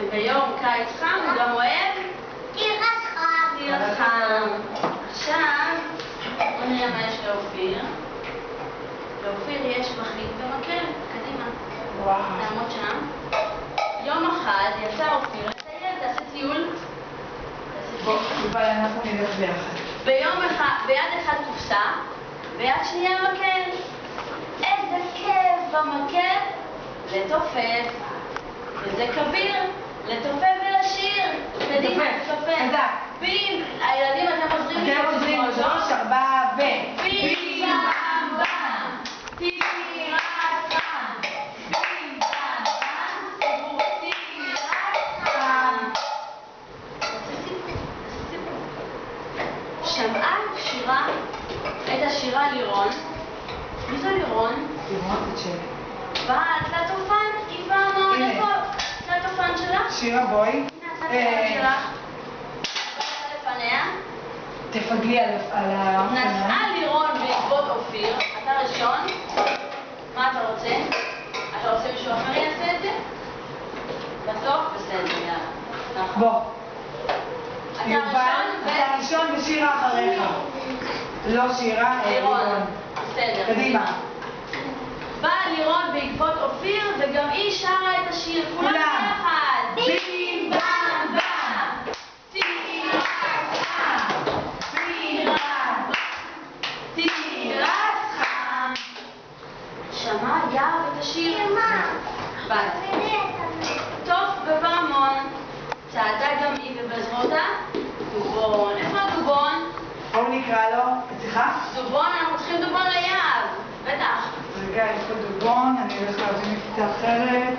וביום קיץ חם הוא גם אוהב? תירס חם. תירס חם. עכשיו, בוא נראה מה יש לאופיר. לאופיר יש מחליט במקל, קדימה. וואו. תעמוד שם. יום אחד יצא אופיר לטייל, תעשה טיול. בוא, יובל, אנחנו נלך ביחד. ביד אחד קופסה, ביד שנייה מקל. איזה כיף במקל לתופף. וזה כביר, לתופף ולשיר. קדימה, לתופף. חזק. בים, הילדים אתם עוזרים לי. אתם עוזרים, 3, 4 ו... בים בם בם, תירס חם. בים בם בם, תירס חם. שמעה שירה את השירה לירון. מי זו לירון? לירון, את שלי. בתלת-אופן, היא באה מאוד איפה? תלת-אופן שלך? שירה, בואי. הנה התלת-אופן שלך. באה לפניה. תפגלי על האופניים. נסעה לירון בעקבות אופיר. אתה ראשון. מה אתה רוצה? אתה רוצה מישהו אחר יעשה את זה? בסוף? בסדר, יאללה. נכון. בוא. אתה יובל, ראשון אתה ראשון ושירה אחריך. לא שירה, לירון. בסדר. קדימה. באה לירון בעקבות אופיר, וגם היא שרה את השיר. כולם ביחד. בים בם בם, תירס חם. בים בם בם, תירס חם. שמע יער את השיר. בת. טוב בפעמון. צעדה גם היא ובזמותה. דובון. איפה הדובון? בואו נקרא לו. סליחה? דובון, אנחנו צריכים דובון ליער. בטח. רגע, יש פה דובון, אני הולך להביא מכיתה אחרת.